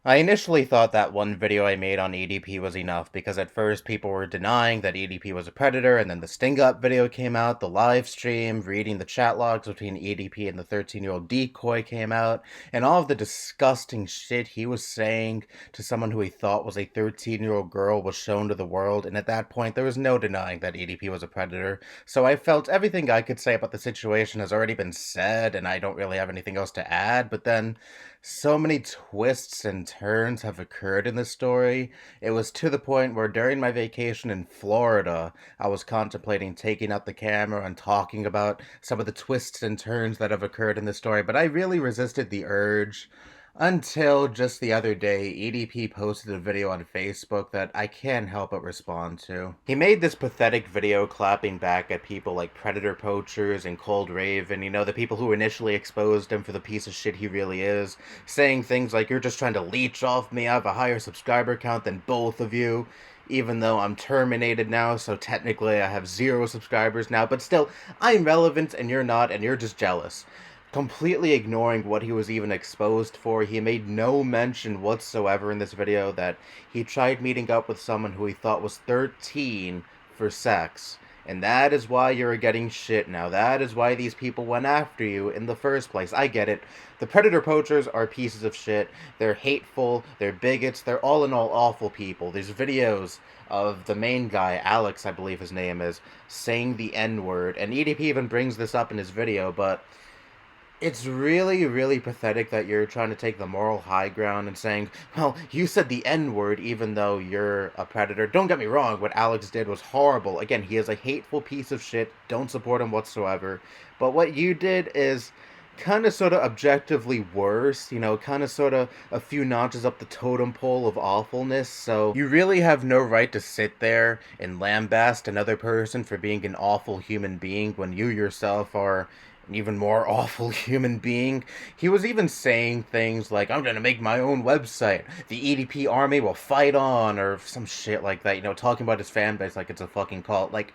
I initially thought that one video I made on EDP was enough because at first people were denying that EDP was a predator, and then the Sting Up video came out, the live stream, reading the chat logs between EDP and the 13-year-old decoy came out, and all of the disgusting shit he was saying to someone who he thought was a 13-year-old girl was shown to the world, and at that point there was no denying that EDP was a predator. So I felt everything I could say about the situation has already been said, and I don't really have anything else to add, but then so many twists and turns have occurred in this story. It was to the point where during my vacation in Florida, I was contemplating taking out the camera and talking about some of the twists and turns that have occurred in the story, but I really resisted the urge until just the other day, EDP posted a video on Facebook that I can't help but respond to. He made this pathetic video clapping back at people like Predator Poachers and Cold Raven, the people who initially exposed him for the piece of shit he really is, saying things like, "You're just trying to leech off me, I have a higher subscriber count than both of you." Even though I'm terminated now, so technically I have 0 subscribers now, but still, I'm relevant and you're not, and you're just jealous. Completely ignoring what he was even exposed for. He made no mention whatsoever in this video that he tried meeting up with someone who he thought was 13 for sex. And that is why you're getting shit now. That is why these people went after you in the first place. I get it. The Predator Poachers are pieces of shit. They're hateful. They're bigots. They're all in all awful people. There's videos of the main guy, Alex, I believe his name is, saying the N-word. And EDP even brings this up in his video, but it's really, really pathetic that you're trying to take the moral high ground and saying, well, you said the N-word even though you're a predator. Don't get me wrong, what Alex did was horrible. Again, he is a hateful piece of shit. Don't support him whatsoever. But what you did is kind of sort of objectively worse, kind of sort of a few notches up the totem pole of awfulness. So you really have no right to sit there and lambaste another person for being an awful human being when you yourself are an even more awful human being. He was even saying things like, "I'm gonna make my own website. The EDP army will fight on," or some shit like that, talking about his fan base like it's a fucking cult. Like,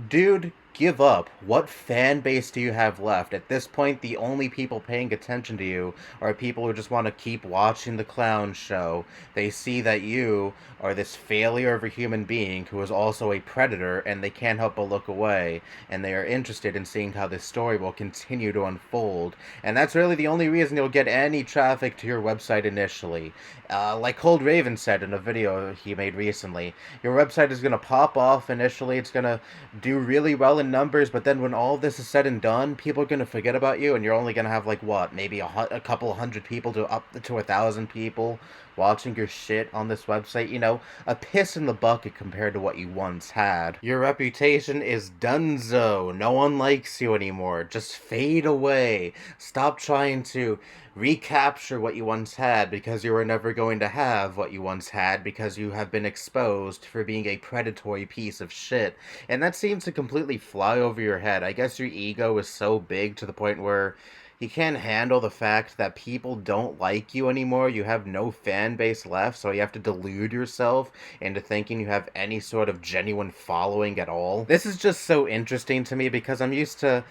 dude, give up. What fan base do you have left? At this point, the only people paying attention to you are people who just want to keep watching the clown show. They see that you are this failure of a human being who is also a predator, and they can't help but look away, and they are interested in seeing how this story will continue to unfold. And that's really the only reason you'll get any traffic to your website initially. Like Cold Raven said in a video he made recently, your website is going to pop off initially, it's going to do really well in numbers, but then when all this is said and done, people are going to forget about you, and you're only going to have, like, what, maybe a couple hundred people to up to 1,000 people watching your shit on this website. A piss in the bucket compared to what you once had. Your reputation is donezo. No one likes you anymore. Just fade away. Stop trying to recapture what you once had, because you were never going to have what you once had because you have been exposed for being a predatory piece of shit. And that seems to completely fly over your head. I guess your ego is so big to the point where you can't handle the fact that people don't like you anymore. You have no fan base left, so you have to delude yourself into thinking you have any sort of genuine following at all. This is just so interesting to me because I'm used to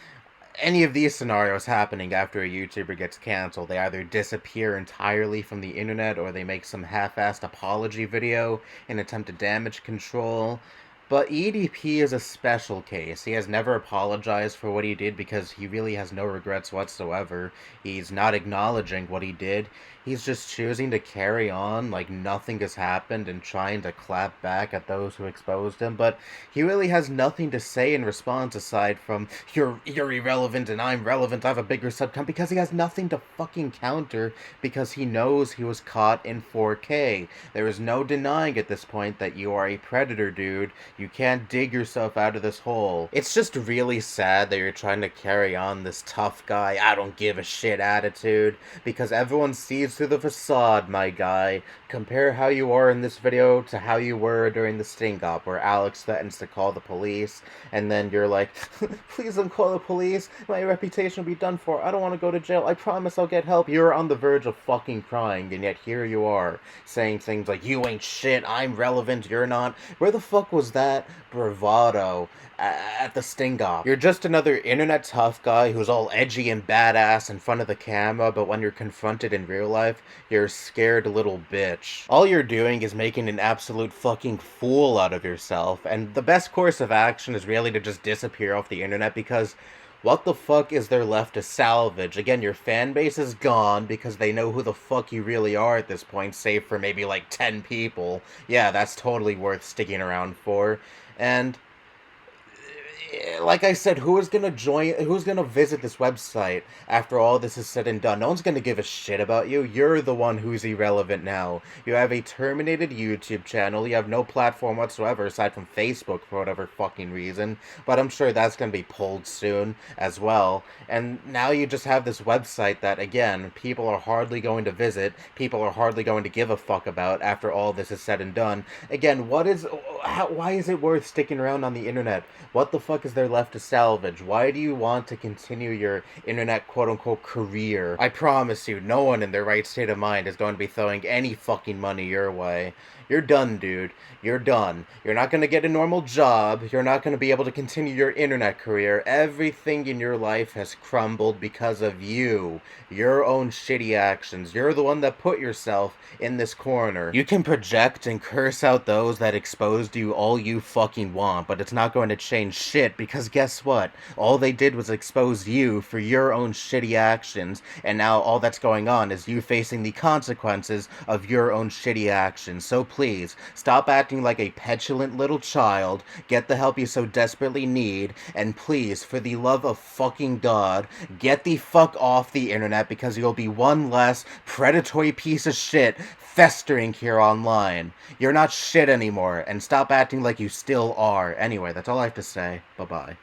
any of these scenarios happening after a YouTuber gets canceled. They either disappear entirely from the internet, or they make some half-assed apology video in an attempt to damage control. But EDP is a special case. He has never apologized for what he did because he really has no regrets whatsoever. He's not acknowledging what he did. He's just choosing to carry on like nothing has happened and trying to clap back at those who exposed him. But he really has nothing to say in response aside from, you're irrelevant and I'm relevant, I have a bigger subcount, because he has nothing to fucking counter because he knows he was caught in 4K. There is no denying at this point that you are a predator, dude. You can't dig yourself out of this hole. It's just really sad that you're trying to carry on this tough guy, I don't give a shit attitude, because everyone sees through the facade, my guy. Compare how you are in this video to how you were during the Sting Up, where Alex threatens to call the police, and then you're like, please don't call the police, my reputation will be done for, I don't want to go to jail, I promise I'll get help. You're on the verge of fucking crying, and yet here you are, saying things like, you ain't shit, I'm relevant, you're not. Where the fuck was that that bravado at the sting-off. You're just another internet tough guy who's all edgy and badass in front of the camera, but when you're confronted in real life, you're a scared little bitch. All you're doing is making an absolute fucking fool out of yourself, and the best course of action is really to just disappear off the internet, because what the fuck is there left to salvage? Again, your fan base is gone because they know who the fuck you really are at this point, save for maybe like 10 people. Yeah, that's totally worth sticking around for. And like I said, who's gonna visit this website after all this is said and done? No one's gonna give a shit about you. You're the one who's irrelevant now. You have a terminated YouTube channel. You have no platform whatsoever aside from Facebook for whatever fucking reason. But I'm sure that's gonna be pulled soon as well. And now you just have this website that, again, people are hardly going to visit. People are hardly going to give a fuck about after all this is said and done. Again, why is it worth sticking around on the internet? What the fuck is there left to salvage? Why do you want to continue your internet quote-unquote career? I promise you, no one in their right state of mind is going to be throwing any fucking money your way. You're done, dude. You're done. You're not going to get a normal job. You're not going to be able to continue your internet career. Everything in your life has crumbled because of you. Your own shitty actions. You're the one that put yourself in this corner. You can project and curse out those that exposed you all you fucking want, but it's not going to change shit, because guess what? All they did was expose you for your own shitty actions, and now all that's going on is you facing the consequences of your own shitty actions. So please, stop acting like a petulant little child, get the help you so desperately need, and please, for the love of fucking God, get the fuck off the internet, because you'll be one less predatory piece of shit festering here online. You're not shit anymore, and stop acting like you still are. Anyway, that's all I have to say. Bye-bye.